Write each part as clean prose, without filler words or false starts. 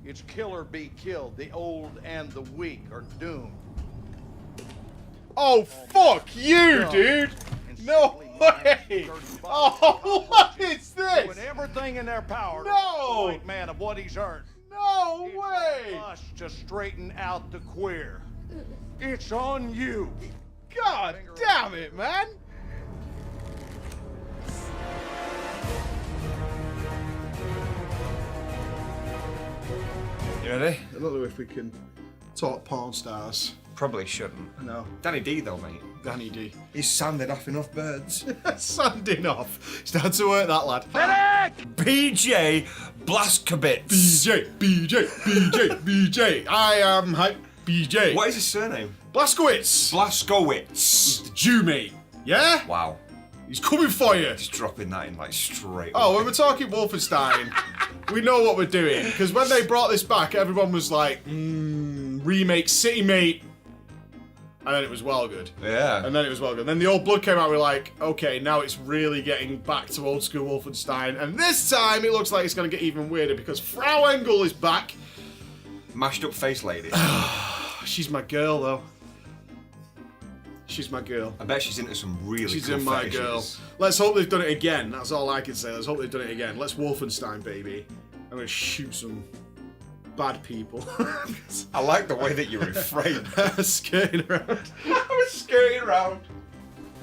It's kill or be killed. The old and the weak are doomed. Oh, fuck you, dude! No way! Oh, what is this? Doing everything in their power to No! the white man of what he's earned. No It's way! on us to straighten out the queer. It's on you. God damn it, man! You ready? I don't know if we can talk porn stars. Probably shouldn't. No. Danny D though, mate. Danny D. He's sanded off enough birds. Sanding off. Start to work that lad. BJ Blazkowicz. BJ. I am hype. BJ. What is his surname? Blazkowicz. Blazkowicz. The Jew, mate. Yeah? Wow. He's coming for you. He's dropping that in like straight Oh, away. when we're talking Wolfenstein, we know what we're doing. Because when they brought this back, everyone was like, remake City Mate. And then it was well good. Yeah. And then it was well good. And then the old blood came out, we're like, okay, now it's really getting back to old school Wolfenstein. And this time it looks like it's going to get even weirder because Frau Engel is back. Mashed up face lady. She's my girl, though. She's my girl. I bet she's into some really She's cool in my fetishes. girl. Let's hope they've done it again. That's all I can say. Let's hope they've done it again. Let's Wolfenstein, baby. I'm going to shoot some bad people. I like the way that you refrain. Skirting around. I was skirting around.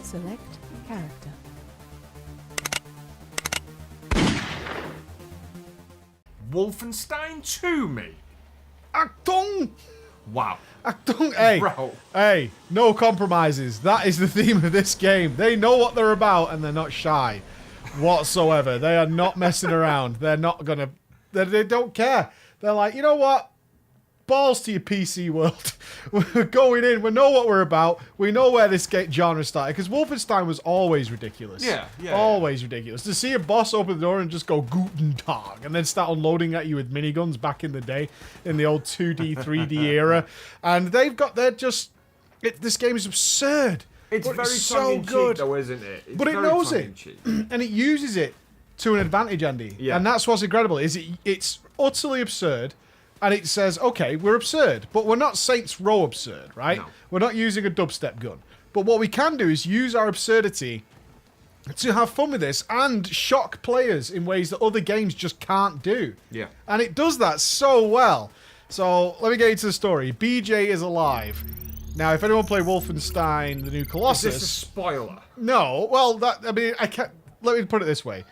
Select character. Wolfenstein 2, me. Achtung! Wow. Achtung! Hey, Bro. hey, no compromises. That is the theme of this game. They know what they're about and they're not shy whatsoever. They are not messing around. They're not gonna. They don't care. They're like, you know what? Balls to your PC world. We're going in. We know what we're about. We know where this genre started. Because Wolfenstein was always ridiculous. Yeah. Always ridiculous. To see a boss open the door and just go Guten Tag and then start unloading at you with miniguns back in the day, in the old 2D, 3D era. And this game is absurd. It's but very so tongue-in-cheek, good. though, isn't it? It's But it very knows it. tongue-in-cheek. And it uses it to an advantage, Andy. Yeah. And that's what's incredible, is it's utterly absurd. And it says, okay, we're absurd, but we're not Saints Row absurd, right? No. We're not using a dubstep gun. But what we can do is use our absurdity to have fun with this and shock players in ways that other games just can't do. Yeah. And it does that so well. So let me get into the story. BJ is alive. Now, if anyone played Wolfenstein, the new Colossus... Is this a spoiler? No, well, I can't... Let me put it this way.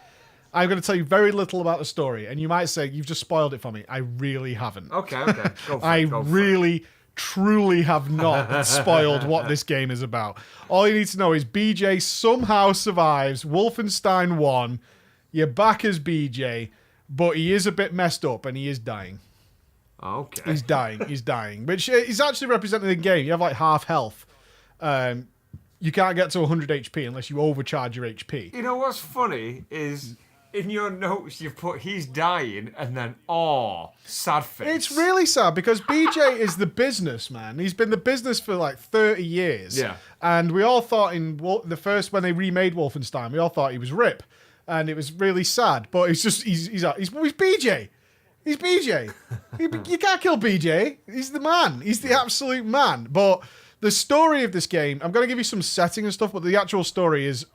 I'm going to tell you very little about the story, and you might say, you've just spoiled it for me. I really haven't. Okay. Go for I it. Go for it. really, truly have not spoiled what this game is about. All you need to know is BJ somehow survives Wolfenstein 1. You're back as BJ, but he is a bit messed up, and he is dying. Okay. He's dying, which is actually represented in the game. You have like half health. You can't get to 100 HP unless you overcharge your HP. You know what's funny is in your notes you've put he's dying and then sad face. It's really sad because BJ is the businessman. He's been the business for like 30 years. Yeah. And we all thought when they remade Wolfenstein, we all thought he was Rip. And it was really sad. But he's BJ. He's BJ. You can't kill BJ. He's the man. He's the absolute man. But the story of this game, I'm going to give you some setting and stuff, but the actual story is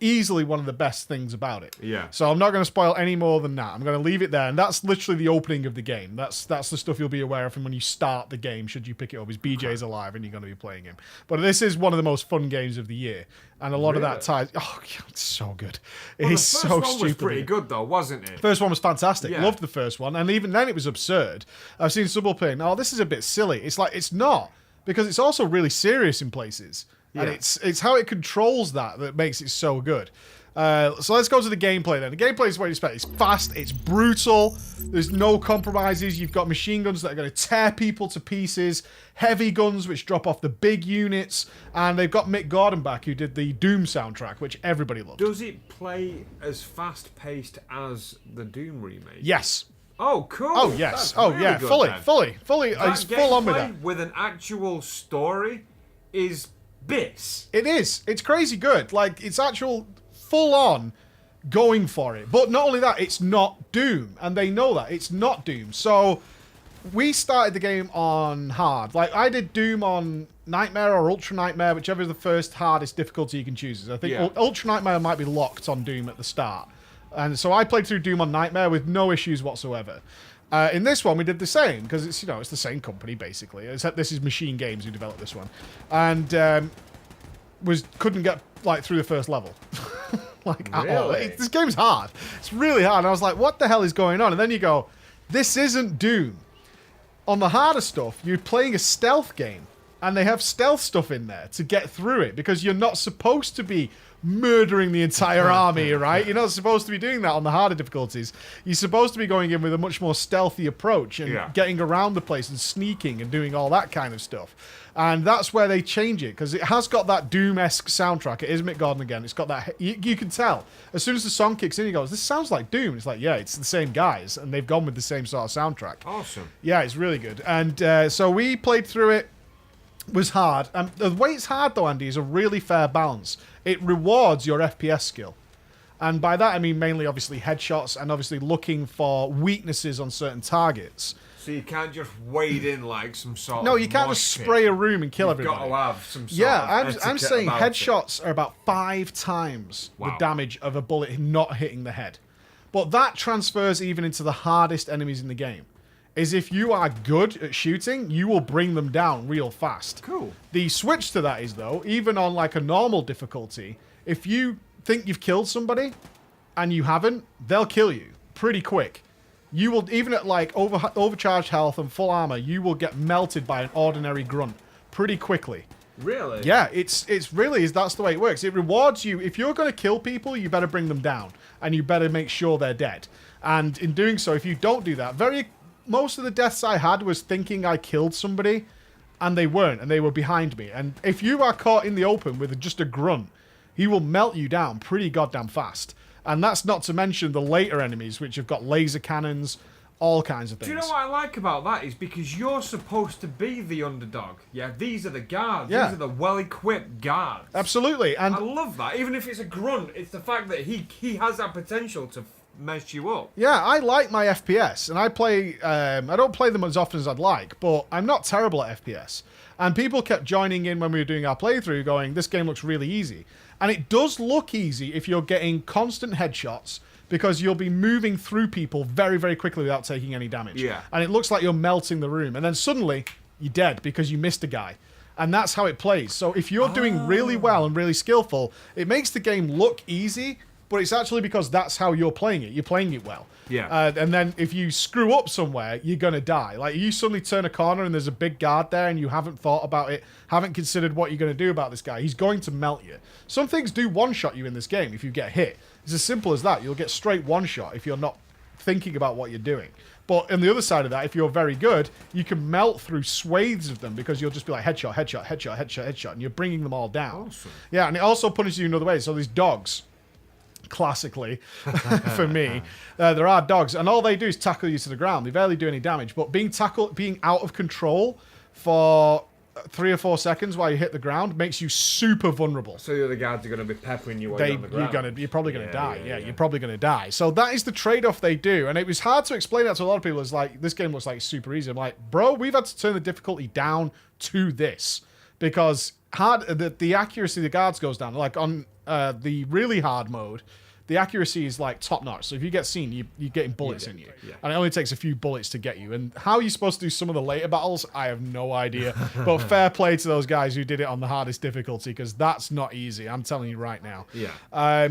easily one of the best things about it. Yeah. So I'm not going to spoil any more than that. I'm going to leave it there. And that's literally the opening of the game. That's the stuff you'll be aware of from when you start the game, should you pick it up, is BJ's alive and you're going to be playing him. But this is one of the most fun games of the year. And a lot of that ties... Oh, it's so good. It's so the first one stupid. was pretty good though, wasn't it? First one was fantastic. Yeah. Loved the first one. And even then it was absurd. I've seen some people playing, this is a bit silly. It's like, it's not. Because it's also really serious in places. And Yeah. it's how it controls that makes it so good. So let's go to the gameplay then. The gameplay is what you expect. It's fast, it's brutal, there's no compromises. You've got machine guns that are going to tear people to pieces, heavy guns which drop off the big units, and they've got Mick Gordon back who did the Doom soundtrack, which everybody loved. Does it play as fast-paced as the Doom remake? Yes. Oh, cool. Oh, yes. That's Oh, really yeah. good Fully. then. He's full on with that. Gameplay with an actual story is bits. It is. It's crazy good. Like, it's actual full on going for it. But not only that, it's not Doom. And they know that. It's not Doom. So we started the game on hard. Like, I did Doom on Nightmare or Ultra Nightmare, whichever is the first hardest difficulty you can choose. I think Ultra Nightmare might be locked on Doom at the start. And so I played through Doom on Nightmare with no issues whatsoever. In this one, we did the same, because it's, it's the same company, basically. Except this is Machine Games who developed this one. And couldn't get, like, through the first level. Like, at all. This game's hard. It's really hard. And I was like, what the hell is going on? And then you go, this isn't Doom. On the harder stuff, you're playing a stealth game. And they have stealth stuff in there to get through it, because you're not supposed to be murdering the entire army, right? You're not supposed to be doing that on the harder difficulties. You're supposed to be going in with a much more stealthy approach and getting around the place and sneaking and doing all that kind of stuff. And that's where they change it, because it has got that Doom-esque soundtrack. It is Mick Gordon again. It's got that... You can tell. As soon as the song kicks in, you go, this sounds like Doom. It's like, yeah, it's the same guys, and they've gone with the same sort of soundtrack. Awesome. Yeah, it's really good. And so we played through it. Was hard. The way it's hard, though, Andy, is a really fair balance. It rewards your FPS skill. And by that, I mean mainly, obviously, headshots and obviously looking for weaknesses on certain targets. So you can't just wade in like some sort of... No, you can't just spray a room and kill everybody. You've got to have some sort of I'm saying headshots it. are about 5 times the damage of a bullet not hitting the head. But that transfers even into the hardest enemies in the game. Is if you are good at shooting, you will bring them down real fast. Cool. The switch to that is, though, even on like a normal difficulty, if you think you've killed somebody and you haven't, they'll kill you pretty quick. You will, even at like overcharged health and full armor, you will get melted by an ordinary grunt pretty quickly. Really? Yeah, it's really, that's the way it works. It rewards you. If you're going to kill people, you better bring them down and you better make sure they're dead. And in doing so, if you don't do that, most of the deaths I had was thinking I killed somebody, and they weren't, and they were behind me. And if you are caught in the open with just a grunt, he will melt you down pretty goddamn fast. And that's not to mention the later enemies, which have got laser cannons, all kinds of things. Do you know what I like about that is because you're supposed to be the underdog. Yeah, these are the guards. Yeah. These are the well-equipped guards. Absolutely. And I love that. Even if it's a grunt, it's the fact that he has that potential to mess you up. yeah, I like my FPS, and I play. I don't play them as often as I'd like, but I'm not terrible at FPS. And people kept joining in when we were doing our playthrough, going, "This game looks really easy," and it does look easy if you're getting constant headshots, because you'll be moving through people very, very quickly without taking any damage. Yeah. And it looks like you're melting the room, and then suddenly you're dead because you missed a guy. And that's how it plays. So if you're doing really well and really skillful, it makes the game look easy. But it's actually because that's how you're playing it. You're playing it well. Yeah. And then if you screw up somewhere, you're going to die. Like, you suddenly turn a corner and there's a big guard there and you haven't thought about it, haven't considered what you're going to do about this guy. He's going to melt you. Some things do one-shot you in this game if you get hit. It's as simple as that. You'll get straight one-shot if you're not thinking about what you're doing. But on the other side of that, if you're very good, you can melt through swathes of them because you'll just be like headshot, headshot, headshot, headshot, headshot, and you're bringing them all down. Awesome. Yeah, and it also punishes you in other ways. So these dogs... classically for me, there are dogs, and all they do is tackle you to the ground. They barely do any damage, but being out of control for 3 or 4 seconds while you hit the ground makes you super vulnerable. So the other guards are going to be peppering you while you're on the ground. You're probably going to die. Yeah, you're probably going to die. So that is the trade-off they do, and it was hard to explain that to a lot of people. It's like, this game looks like super easy. I'm like, bro, we've had to turn the difficulty down to this because the accuracy of the guards goes down. Like on the really hard mode, the accuracy is like top notch. So if you get seen, you're getting bullets in you. Yeah. And it only takes a few bullets to get you. And how you're supposed to do some of the later battles, I have no idea. But fair play to those guys who did it on the hardest difficulty, because that's not easy. I'm telling you right now. Yeah.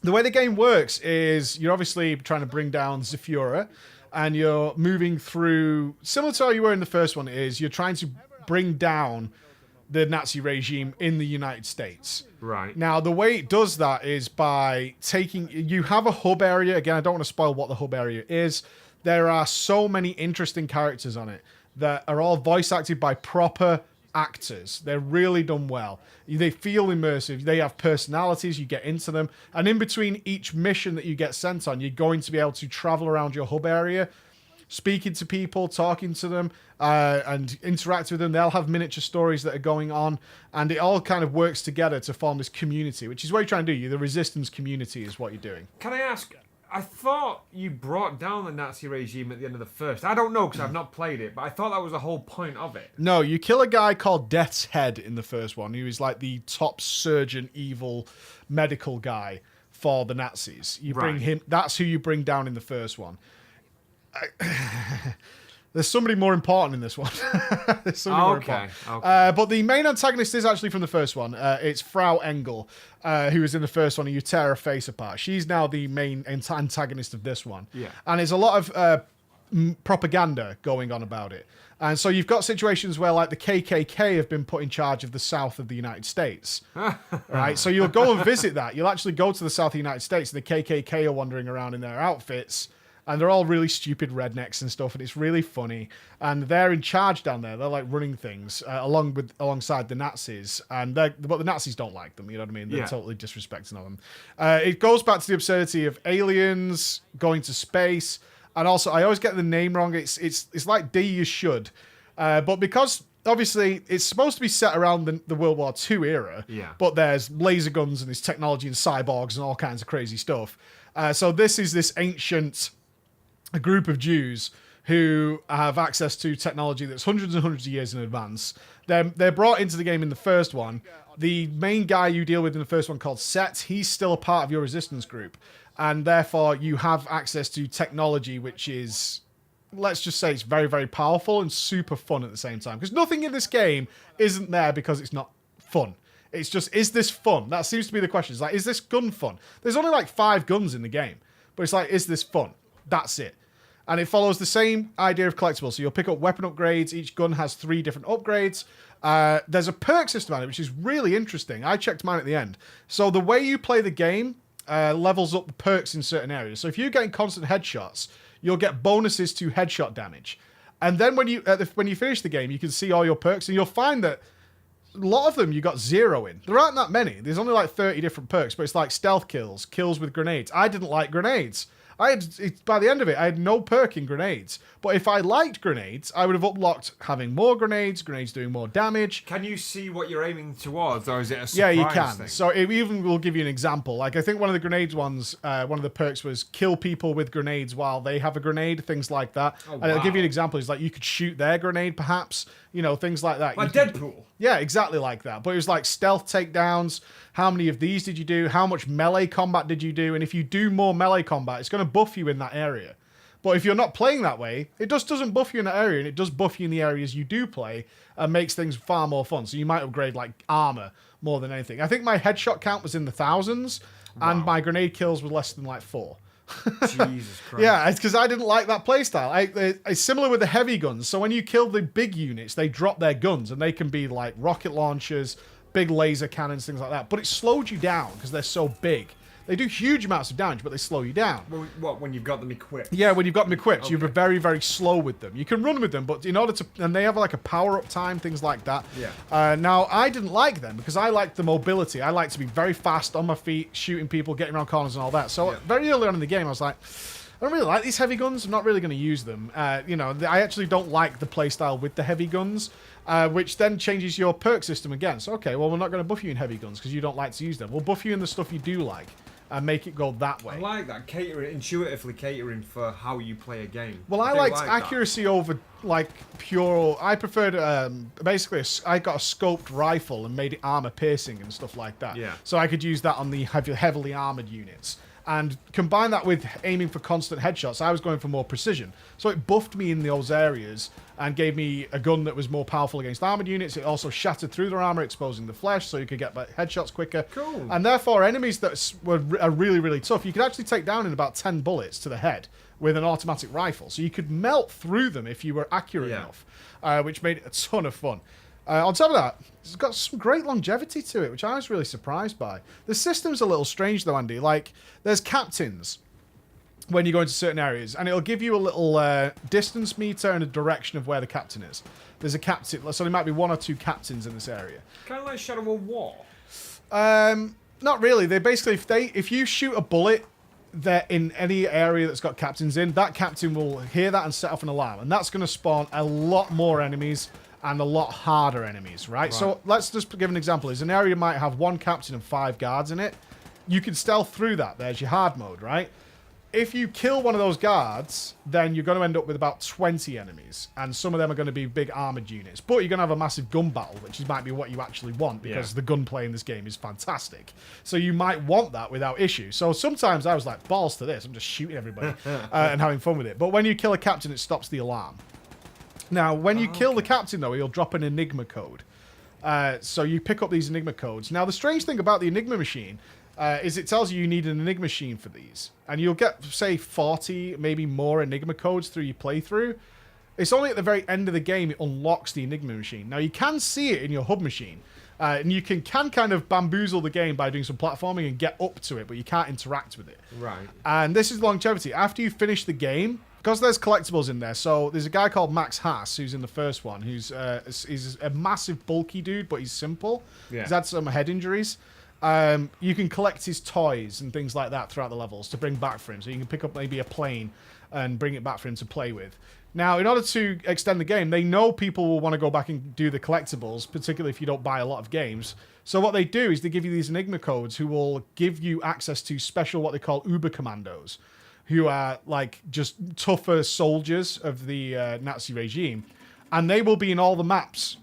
The way the game works is you're obviously trying to bring down Zephyra, and you're moving through, similar to how you were in the first one, is you're trying to bring down the Nazi regime in the United States. Right. Now, the way it does that is by you have a hub area. Again, I don't want to spoil what the hub area is. There are so many interesting characters on it that are all voice acted by proper actors. They're really done well. They feel immersive. They have personalities. You get into them. And in between each mission that you get sent on, you're going to be able to travel around your hub area, speaking to people, talking to them, and interact with them. They'll have miniature stories that are going on, and it all kind of works together to form this community, which is what you're trying to do. The resistance community is what you're doing. Can I ask, I thought you brought down the Nazi regime at the end of the first. I don't know because I've not played it, but I thought that was the whole point of it. No, you kill a guy called Death's Head in the first one. He was like the top surgeon, evil medical guy for the Nazis. You bring him. That's who you bring down in the first one. There's somebody more important in this one. There's somebody more important. Okay. But the main antagonist is actually from the first one. It's Frau Engel, who was in the first one, and you tear her face apart. She's now the main antagonist of this one. Yeah. And there's a lot of propaganda going on about it. And so you've got situations where, like, the KKK have been put in charge of the south of the United States. Right? So you'll go and visit that. You'll actually go to the south of the United States, and the KKK are wandering around in their outfits. And they're all really stupid rednecks and stuff, and it's really funny. And they're in charge down there. They're like running things alongside the Nazis, but the Nazis don't like them. You know what I mean? They're totally disrespecting them. It goes back to the absurdity of aliens going to space, and also I always get the name wrong. It's like D You Should, but because obviously it's supposed to be set around the World War II era. Yeah. But there's laser guns and there's technology and cyborgs and all kinds of crazy stuff. So this is this ancient. A group of Jews who have access to technology that's hundreds and hundreds of years in advance. They're brought into the game in the first one. The main guy you deal with in the first one called Set, he's still a part of your resistance group. And therefore you have access to technology which is, let's just say it's very, very powerful and super fun at the same time. Because nothing in this game isn't there because it's not fun. It's just, is this fun? That seems to be the question. It's like, is this gun fun? There's only like 5 guns in the game. But it's like, is this fun? That's it. And it follows the same idea of collectibles. So you'll pick up weapon upgrades. Each gun has 3 different upgrades. There's a perk system on it, which is really interesting. I checked mine at the end. So the way you play the game levels up the perks in certain areas. So if you're getting constant headshots, you'll get bonuses to headshot damage. And then when you finish the game, you can see all your perks, and you'll find that a lot of them you got 0 in. There aren't that many. There's only like 30 different perks, but it's like stealth kills, kills with grenades. I didn't like grenades. By the end of it, I had no perk in grenades. But if I liked grenades, I would have unlocked having more grenades doing more damage. Can you see what you're aiming towards, or is it a surprise Yeah, you can. thing? So it even will give you an example. Like, I think one of the grenades ones, one of the perks was kill people with grenades while they have a grenade, things like that. Oh, and it'll give you an wow. example. It's like you could shoot their grenade, perhaps. You know, things like that. Like You could- Deadpool. Yeah, exactly like that. But it was like stealth takedowns. How many of these did you do? How much melee combat did you do? And if you do more melee combat, it's going to buff you in that area. But if you're not playing that way, it just doesn't buff you in that area, and it does buff you in the areas you do play and makes things far more fun. So you might upgrade like armor more than anything. I think my headshot count was in the thousands, and my grenade kills were less than like 4. Jesus Christ. Yeah, it's because I didn't like that playstyle. It's similar with the heavy guns. So when you kill the big units, they drop their guns, and they can be like rocket launchers, big laser cannons, things like that. But it slowed you down because they're so big. They do huge amounts of damage, but they slow you down. Well, what, when you've got them equipped? Yeah, when you've got them equipped, you're very, very slow with them. You can run with them, but in order to... And they have like a power-up time, things like that. Yeah. Now, I didn't like them because I liked the mobility. I like to be very fast on my feet, shooting people, getting around corners and all that. So very early on in the game, I was like... I don't really like these heavy guns. I'm not really going to use them. You know, I actually don't like the playstyle with the heavy guns, which then changes your perk system again. So, okay, well, we're not going to buff you in heavy guns because you don't like to use them. We'll buff you in the stuff you do like and make it go that way. I like that, intuitively catering for how you play a game. Well, I do liked like accuracy over, like, pure... I preferred, basically, I got a scoped rifle and made it armor-piercing and stuff like that. Yeah. So I could use that on the heavily armored units. And combine that with aiming for constant headshots, I was going for more precision. So it buffed me in those areas and gave me a gun that was more powerful against armored units. It also shattered through their armor, exposing the flesh, so you could get headshots quicker. Cool. And therefore, enemies that are really, really tough, you could actually take down in about 10 bullets to the head with an automatic rifle. So you could melt through them if you were accurate enough, which made it a ton of fun. On top of that, it's got some great longevity to it, which I was really surprised by. The system's a little strange, though, Andy. Like, there's captains when you go into certain areas, and it'll give you a little distance meter and a direction of where the captain is. There's a captain, so there might be 1 or 2 captains in this area. Kind of like Shadow of War. Not really. They basically, if you shoot a bullet that in any area that's got captains in, that captain will hear that and set off an alarm, and that's going to spawn a lot more enemies and a lot harder enemies, right? So let's just give an example. There's an area might have 1 captain and 5 guards in it. You can stealth through that. There's your hard mode, right? if you kill one of those guards, then you're going to end up with about 20 enemies. And some of them are going to be big armored units. But you're going to have a massive gun battle, which might be what you actually want, because the gunplay in this game is fantastic. So you might want that without issue. So sometimes I was like, balls to this. I'm just shooting everybody and having fun with it. But when you kill a captain, it stops the alarm. Now, when you kill the captain, though, he'll drop an Enigma code. So you pick up these Enigma codes. Now, the strange thing about the Enigma machine is it tells you need an Enigma machine for these. And you'll get, say, 40, maybe more Enigma codes through your playthrough. It's only at the very end of the game it unlocks the Enigma machine. Now, you can see it in your hub machine. And you can kind of bamboozle the game by doing some platforming and get up to it, but you can't interact with it. Right. And this is longevity. After you finish the game, because there's collectibles in there, so there's a guy called Max Haas who's in the first one, he's a massive bulky dude, but he's simple. Yeah. He's had some head injuries. You can collect his toys and things like that throughout the levels to bring back for him. So you can pick up maybe a plane and bring it back for him to play with. Now, in order to extend the game, they know people will want to go back and do the collectibles, particularly if you don't buy a lot of games. So what they do is they give you these Enigma codes who will give you access to special, what they call Uber Commandos, who are like just tougher soldiers of the Nazi regime. And they will be in all the maps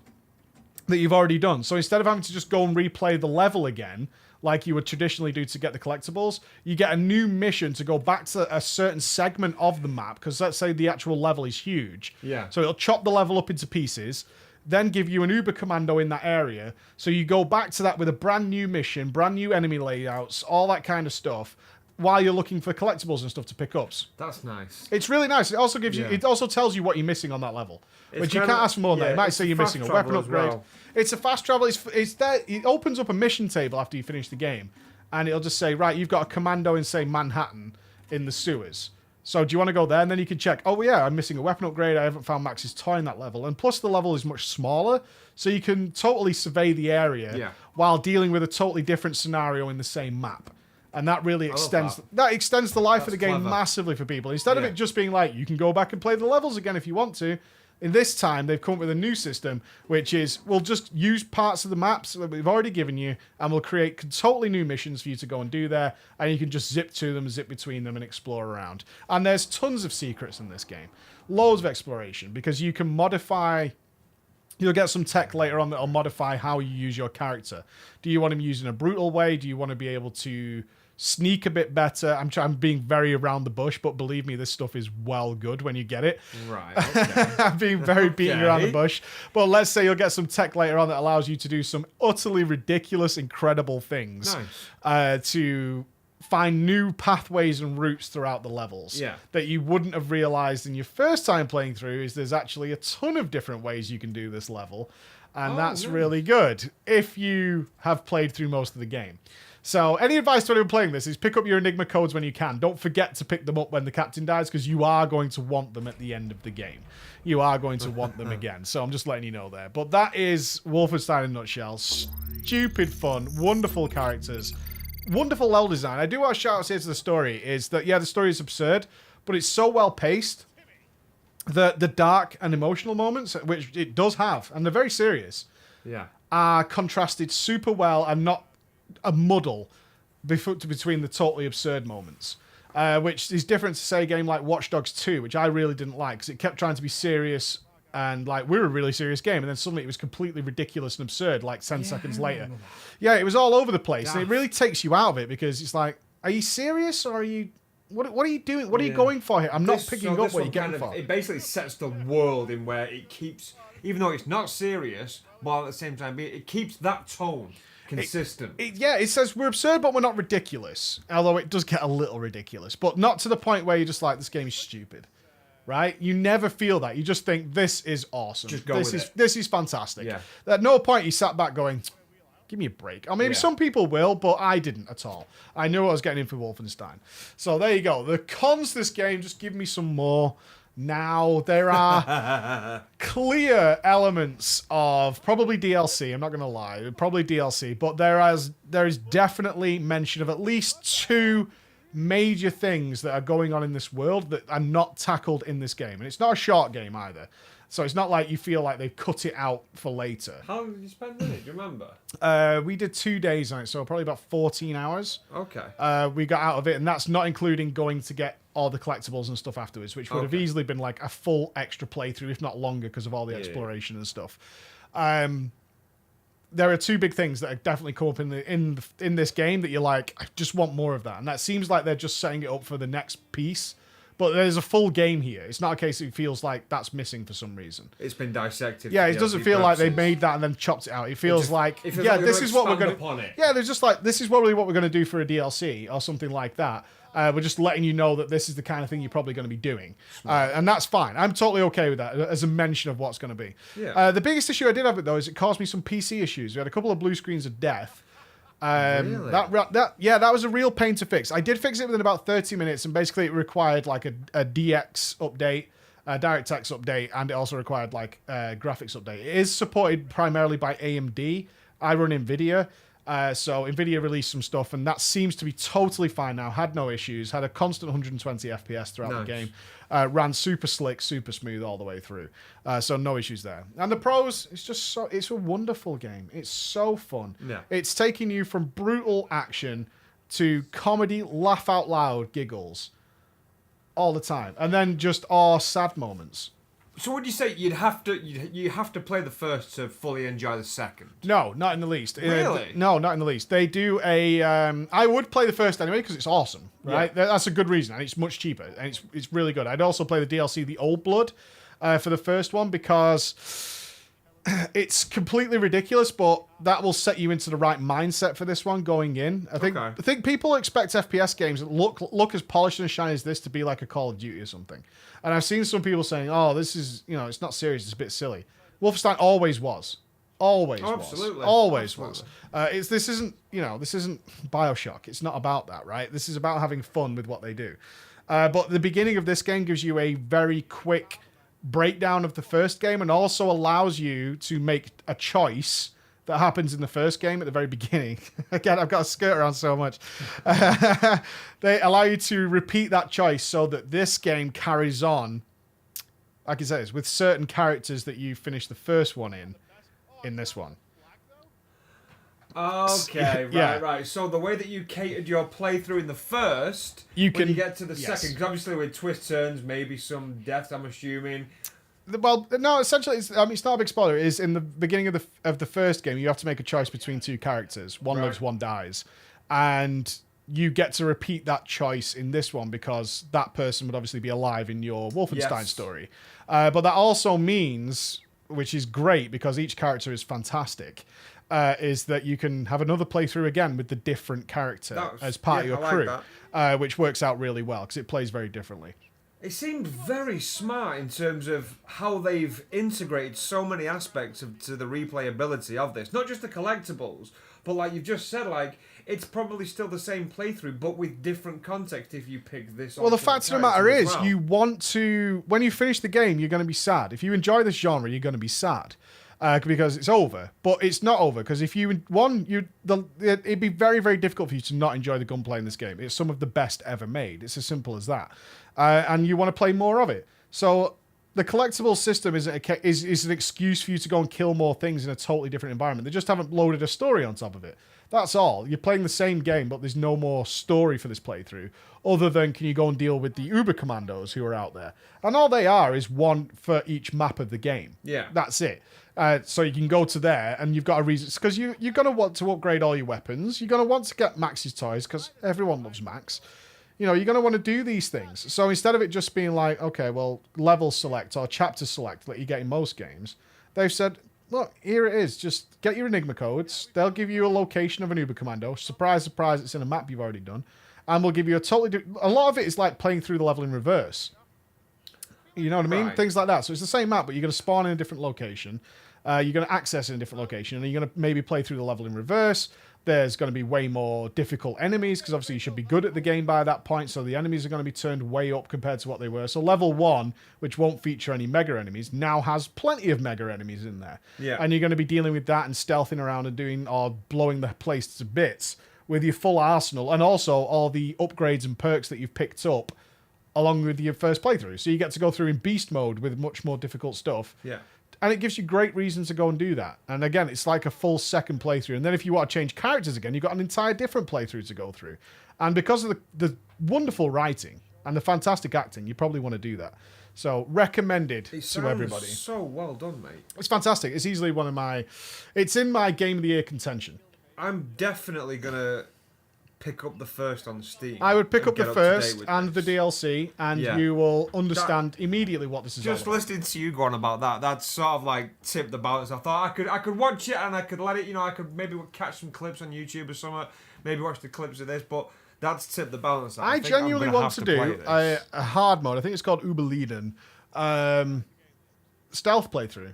that you've already done. So instead of having to just go and replay the level again, like you would traditionally do to get the collectibles, you get a new mission to go back to a certain segment of the map, because let's say the actual level is huge. Yeah. So it'll chop the level up into pieces, then give you an Uber Commando in that area. So you go back to that with a brand new mission, brand new enemy layouts, all that kind of stuff, while you're looking for collectibles and stuff to pick up. That's nice. It's really nice. It also gives you. It also tells you what you're missing on that level, which you can't ask for more than that. It might say you're missing a weapon upgrade. Well. It's a fast travel. It's there. It opens up a mission table after you finish the game, and it'll just say, right, you've got a commando in, say, Manhattan in the sewers. So do you want to go there? And then you can check, oh yeah, I'm missing a weapon upgrade. I haven't found Max's toy in that level. And plus the level is much smaller, so you can totally survey the area while dealing with a totally different scenario in the same map. And that really extends that extends the life of the game massively for people. Instead of it just being like, you can go back and play the levels again if you want to, in this time they've come up with a new system, which is we'll just use parts of the maps that we've already given you, and we'll create totally new missions for you to go and do there, and you can just zip to them, zip between them, and explore around. And there's tons of secrets in this game. Loads of exploration, because you can modify. You'll get some tech later on that'll modify how you use your character. Do you want him using a brutal way? Do you want to be able to sneak a bit better? I'm being very around the bush, but believe me, this stuff is well good when you get it. Right, okay. I'm being very beaten around the bush. But let's say you'll get some tech later on that allows you to do some utterly ridiculous, incredible things. Nice. To find new pathways and routes throughout the levels that you wouldn't have realized in your first time playing through. Is there's actually a ton of different ways you can do this level, and that's really good if you have played through most of the game. So any advice to anyone playing this is pick up your Enigma codes when you can. Don't forget to pick them up when the captain dies, because you are going to want them at the end of the game. You are going to want them again. So I'm just letting you know there. But that is Wolfenstein in a nutshell. Stupid fun, wonderful characters, wonderful level design. I do want to shout out here to the story is that, the story is absurd, but it's so well paced that the dark and emotional moments, which it does have, and they're very serious, are contrasted super well and not a muddle between the totally absurd moments, which is different to, say, a game like Watch Dogs 2, which I really didn't like, because it kept trying to be serious, and like we're a really serious game, and then suddenly it was completely ridiculous and absurd like 10 seconds later. It was all over the place, and it really takes you out of it, because it's like, are you serious, or are you what are you doing? What are you going for here? I'm not picking up what you're getting for. It basically sets the world in where it keeps, even though it's not serious, while at the same time it keeps that tone consistent. It says we're absurd, but we're not ridiculous. Although it does get a little ridiculous, but not to the point where you're just like, this game is stupid, right? You never feel that. You just think, this is awesome. Just go with it. This is fantastic. At no point you sat back going, give me a break. Or maybe some people will, but I didn't at all. I knew what I was getting in for Wolfenstein. So there you go. The cons to this game, just give me some more. Now, there are clear elements of probably DLC. I'm not going to lie. Probably DLC. But there is definitely mention of at least 2 major things that are going on in this world that are not tackled in this game. And it's not a short game either. So it's not like you feel like they've cut it out for later. How long did you spend on it? Do you remember? We did 2 days on it, so probably about 14 hours. Okay. We got out of it, and that's not including going to get all the collectibles and stuff afterwards, which would have easily been like a full extra playthrough, if not longer, because of all the exploration and stuff. There are 2 big things that definitely come up in this game that you're like, I just want more of that. And that seems like they're just setting it up for the next piece. But there's a full game here. It's not a case that it feels like that's missing for some reason. It's been dissected. Yeah, for it doesn't DLC feel like they purposes. made that and then chopped it out. It feels like, it feels yeah, like this they're is what we're expand going to... upon it. Yeah, they're just like, this is probably what we're going to do for a DLC or something like that. We're just letting you know that this is the kind of thing you're probably going to be doing. And that's fine. I'm totally okay with that as a mention of what's going to be. Yeah. The biggest issue I did have with it, though, is it caused me some PC issues. We had a couple of blue screens of death. Really? That was a real pain to fix. I did fix it within about 30 minutes, and basically it required like a DX update, a DirectX update, and it also required like a graphics update. It is supported primarily by AMD. I run NVIDIA, so NVIDIA released some stuff, and that seems to be totally fine now. Had no issues. Had a constant 120 FPS throughout the game. Ran super slick, super smooth all the way through. So no issues there. And the pros, it's a wonderful game. It's so fun. Yeah. It's taking you from brutal action to comedy, laugh out loud giggles all the time. And then just sad moments. So would you say you have to play the first to fully enjoy the second? No, not in the least. Really? No, not in the least. They do I would play the first anyway because it's awesome, right? Yeah. That's a good reason, and it's much cheaper, and it's really good. I'd also play the DLC, The Old Blood, for the first one because it's completely ridiculous, but that will set you into the right mindset for this one going in. I think people expect FPS games that look as polished and shiny as this to be like a Call of Duty or something. And I've seen some people saying, "Oh, this is, it's not serious. It's a bit silly." Wolfenstein always was. Absolutely. Always was. This isn't BioShock. It's not about that, right? This is about having fun with what they do. But the beginning of this game gives you a very quick breakdown of the first game and also allows you to make a choice that happens in the first game at the very beginning. Again, I've got to skirt around so much. They allow you to repeat that choice so that this game carries on, like I said, with certain characters that you finished the first one in this one. Okay, Yeah. right. So the way that you catered your playthrough in the first, You when can- you get to the yes. second, because obviously with twist turns, maybe some death, I'm assuming. Well, no, essentially, it's not a big spoiler. It is in the beginning of the first game, you have to make a choice between 2 characters. One lives, one dies. And you get to repeat that choice in this one because that person would obviously be alive in your Wolfenstein story. But that also means, which is great because each character is fantastic, is that you can have another playthrough again with the different character as part of your crew, which works out really well because it plays very differently. It seemed very smart in terms of how they've integrated so many aspects to the replayability of this. Not just the collectibles, but like you've just said, like it's probably still the same playthrough, but with different context if you pick this. Well, the fact of the matter is, you want to, when you finish the game, you're going to be sad. If you enjoy this genre, you're going to be sad. Because it's over, but it's not over. Because if it'd be very, very difficult for you to not enjoy the gunplay in this game. It's some of the best ever made. It's as simple as that, and you want to play more of it. So the collectible system is an excuse for you to go and kill more things in a totally different environment. They just haven't loaded a story on top of it. That's all. You're playing the same game, but there's no more story for this playthrough, other than can you go and deal with the Uber Commandos who are out there, and all they are is one for each map of the game. Yeah, that's it. So you can go to there, and you've got a reason, because you're going to want to upgrade all your weapons. You're going to want to get Max's toys, because everyone loves Max. You're going to want to do these things. So instead of it just being like, okay, well, level select or chapter select that you get in most games, they've said, look, here it is. Just get your Enigma codes. They'll give you a location of an Uber Commando. Surprise, surprise, it's in a map you've already done. And we'll give you a lot of it is like playing through the level in reverse. You know what I mean? Right. Things like that. So it's the same map, but you're going to spawn in a different location. You're going to access in a different location, and you're going to maybe play through the level in reverse. There's going to be way more difficult enemies, because obviously you should be good at the game by that point, so the enemies are going to be turned way up compared to what they were. So level 1, which won't feature any mega enemies, now has plenty of mega enemies in there. Yeah. And you're going to be dealing with that and stealthing around and blowing the place to bits with your full arsenal and also all the upgrades and perks that you've picked up along with your first playthrough. So you get to go through in beast mode with much more difficult stuff. Yeah. And it gives you great reasons to go and do that. And again, it's like a full second playthrough. And then if you want to change characters again, you've got an entire different playthrough to go through. And because of the wonderful writing and the fantastic acting, you probably want to do that. So recommended to everybody. So well done, mate. It's fantastic. It's easily one of my... It's in my Game of the Year contention. I'm definitely going to pick up the first on Steam. I would pick and up the get to date first with and this. the DLC, and Yeah. you will understand immediately what this is all Just about. listening to you go on about that, that's sort of like tipped the balance. I thought I could watch it and I could let it, you know, I could maybe catch some clips on YouTube or something, maybe watch the clips of this, but that's tipped the balance. I think I'm genuinely gonna want have to play do this. a hard mode. I think it's called Uberleden. Stealth playthrough.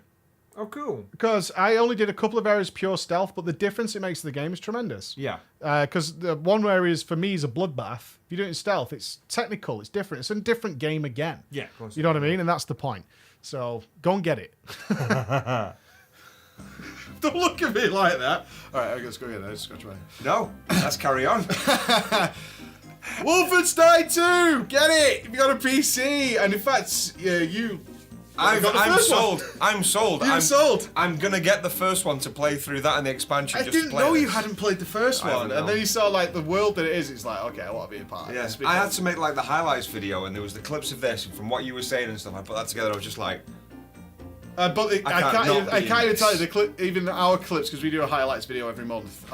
Oh, cool. Because I only did a couple of areas pure stealth, but the difference it makes to the game is tremendous. Yeah. Because the one area is, for me, is a bloodbath. If you do it in stealth, it's technical, it's different. It's a different game again. Yeah, of course. You know what I mean? And that's the point. So go and get it. Don't look at me like that. All right, let's go again. Let's scratch my... No, let's carry on. Wolfenstein 2! Get it! If you got a PC! And in fact, you... I'm got the first one. sold. I'm sold. You're sold. I'm gonna get the first one to play through that and the expansion. I just to didn't play know this. you hadn't played the first I one. don't And then know. you saw like the world that it is. It's like, okay, I want to be a part of Yes, this. I had to make like the highlights video, and there was the clips of this, and from what you were saying and stuff, I put that together. I was just like, But I can't not I be can't in even tell you this. the clip, even our clips, because we do a highlights video every month.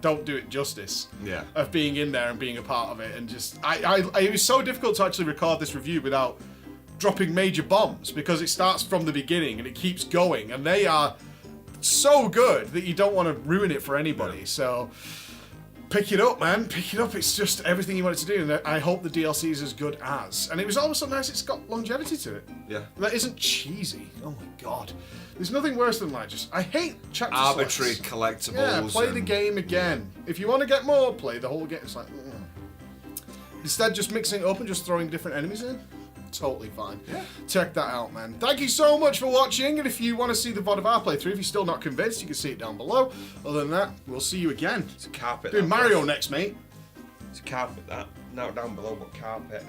Don't do it justice. Yeah. Of being in there and being a part of it, and just it was so difficult to actually record this review without dropping major bombs, because it starts from the beginning and it keeps going, and they are so good that you don't want to ruin it for anybody. Yeah. So pick it up, man. Pick it up. It's just everything you want it to do, and I hope the DLC is as good as. And it was also nice. It's got longevity to it. yeah, That isn't cheesy. Oh my god. There's nothing worse than like just... I hate chapter arbitrary selects. collectibles. Yeah, play the and- game again. If you want to get more, play the whole game. It's like... Instead, just mixing it up and just throwing different enemies in. Totally fine. Yeah. Check that out, man. Thank you so much for watching. And if you want to see the VOD of our playthrough, if you're still not convinced, you can see it down below. Other than that, we'll see you again. It's a carpet. Doing that Mario was. next, mate. It's a carpet that. Not down below, but carpet.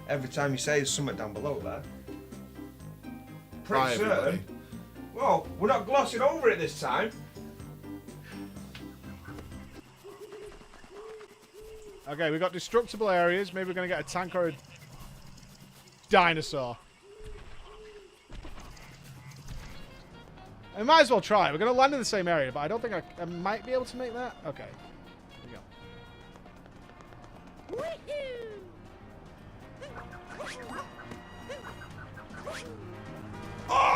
Every time you say there's something down below there. Pretty Bye, certain. everybody. Well, we're not glossing over it this time. Okay, we've got destructible areas. Maybe we're going to get a tank or a dinosaur. I might as well try. We're going to land in the same area, but I don't think I might be able to make that. Okay. Here we go.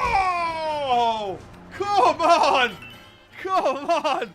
Oh! Come on! Come on!